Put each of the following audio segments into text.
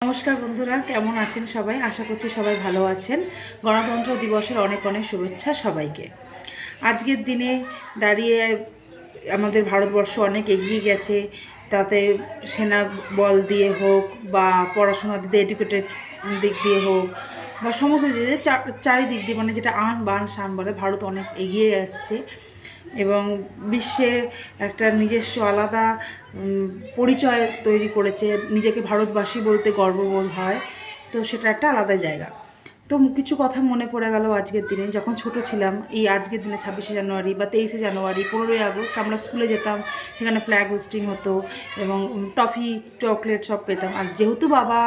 নমস্কার বন্ধুরা, কেমন আছেন সবাই? আশা করছি সবাই ভালো আছেন। গণতন্ত্র দিবসের অনেক অনেক শুভেচ্ছা সবাইকে। আজকের দিনে দাঁড়িয়ে আমাদের ভারতবর্ষ অনেক এগিয়ে গেছে, তাতে সেনা বল দিয়ে হোক বা পড়াশোনা দিয়ে এডুকেটেড দিক দিয়ে হোক বা সমস্ত দিক দিয়ে চারিদিক দিয়ে, মানে যেটা আন বান শান বলে, ভারত অনেক এগিয়ে আসছে এবং বিশ্বে একটা নিজস্ব আলাদা পরিচয় তৈরি করেছে। নিজেকে ভারতবাসী বলতে গর্ববোধ হয়, তো সেটা একটা আলাদা জায়গা। তো কিছু কথা মনে পড়ে গেল আজকের দিনে, যখন ছোট ছিলাম। এই আজকের দিনে 26শে জানুয়ারি বা 23শে জানুয়ারি, 15ই আগস্ট আমরা স্কুলে যেতাম, সেখানে ফ্ল্যাগ হোস্টিং হতো এবং টফি চকলেট সব পেতাম। আর যেহেতু বাবা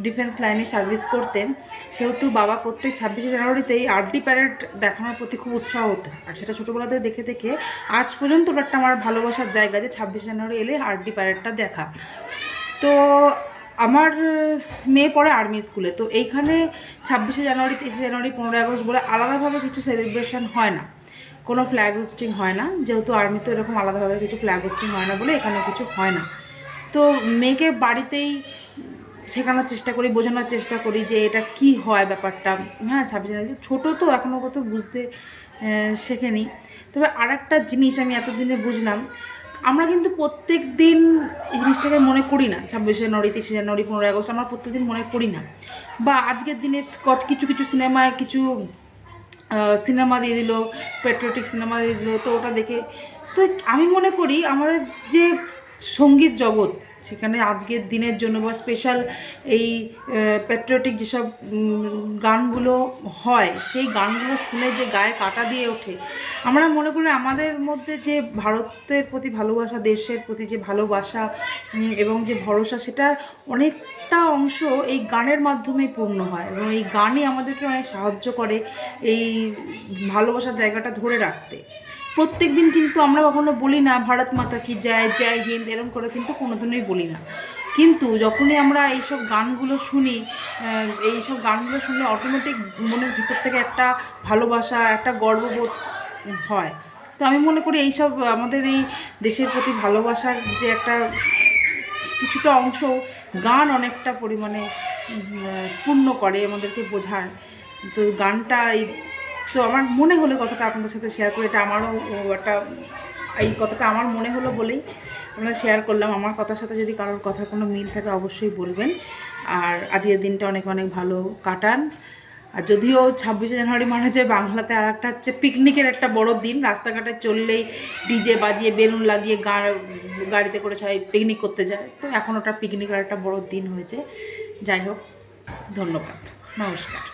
ডিফেন্স লাইনে সার্ভিস করতেন, সেহেতু বাবা প্রত্যেক 26শে জানুয়ারিতেই আরডি প্যারেড দেখানোর প্রতি খুব উৎসাহ হতো। আর সেটা ছোটোবেলাতে দেখে দেখে আজ পর্যন্ত ওটা আমার ভালোবাসার জায়গা, যে 26শে জানুয়ারি এলে আরডি প্যারেডটা দেখা। তো আমার মেয়ে পড়ে আর্মি স্কুলে, তো এইখানে 26শে জানুয়ারি, 23শে জানুয়ারি, 15ই আগস্ট বলে আলাদাভাবে কিছু সেলিব্রেশন হয় না, কোনো ফ্ল্যাগ হোস্টিং হয় না। যেহেতু আর্মিতে এরকম আলাদাভাবে কিছু ফ্ল্যাগ হোস্টিং হয় না বলে এখানে কিছু হয় না। তো মেয়েকে বাড়িতেই শেখানোর চেষ্টা করি, বোঝানোর চেষ্টা করি যে এটা কি হয় ব্যাপারটা। হ্যাঁ, 26শে জানুয়ারি ছোটো তো, এখনও কত বুঝতে শেখেনি। তবে আর একটা জিনিস আমি এতদিনে বুঝলাম, আমরা কিন্তু প্রত্যেক দিন এই জিনিসটাকে মনে করি না। 26শে জানুয়ারি, 23শে জানুয়ারি, 15ই আগস্ট আমরা প্রত্যেক দিন মনে করি না। বা আজকের দিনে কিছু কিছু সিনেমায় কিছু সিনেমা দিয়ে দিল, পেট্রিয়টিক সিনেমা দিয়ে দিল, তো ওটা দেখে তো আমি মনে করি আমাদের যে সঙ্গীত জগৎ, সেখানে আজকের দিনের জন্য বা স্পেশাল এই প্যাট্রিয়টিক যেসব গানগুলো হয়, সেই গানগুলো শুনে যে গায়ে কাঁটা দিয়ে ওঠে, আমরা মনে করি আমাদের মধ্যে যে ভারতের প্রতি ভালোবাসা, দেশের প্রতি যে ভালোবাসা এবং যে ভরসা, সেটা অনেকটা অংশ এই গানের মাধ্যমেই পূর্ণ হয় এবং এই গানই আমাদেরকে অনেক সাহায্য করে এই ভালোবাসার জায়গাটা ধরে রাখতে। প্রত্যেক দিন কিন্তু আমরা কখনো বলি না ভারত মাতা কি জয়, জয় হিন্দ, এরকম করে কিন্তু কোনোদিনই বলি না। কিন্তু যখনই আমরা এইসব গানগুলো শুনি, এইসব গানগুলো শুনলে অটোমেটিক মনের ভিতর থেকে একটা ভালোবাসা, একটা গর্ববোধ হয়। তো আমি মনে করি এইসব আমাদের এই দেশের প্রতি ভালোবাসার যে একটা কিছুটা অংশ গান অনেকটা পরিমাণে পূর্ণ করে, আমাদেরকে বোঝায়। তো গানটা তো আমার মনে হলো কথাটা আপনাদের সাথে শেয়ার করে, এটা আমারও একটা এই কথাটা আমার মনে হলো বলেই আমরা শেয়ার করলাম। আমার কথার সাথে যদি কারোর কথার কোনো মিল থাকে অবশ্যই বলবেন। আর আজকের দিনটা অনেক অনেক ভালো কাটান। আর যদিও 26শে জানুয়ারি মানে যে বাংলাতে আর একটা হচ্ছে পিকনিকের একটা বড় দিন, রাস্তাঘাটে চললেই ডিজে বাজিয়ে বেলুন লাগিয়ে গাড়িতে করে সবাই পিকনিক করতে যায়, তো এখন ওটা পিকনিকের একটা বড় দিন হয়েছে। যাই হোক, ধন্যবাদ, নমস্কার।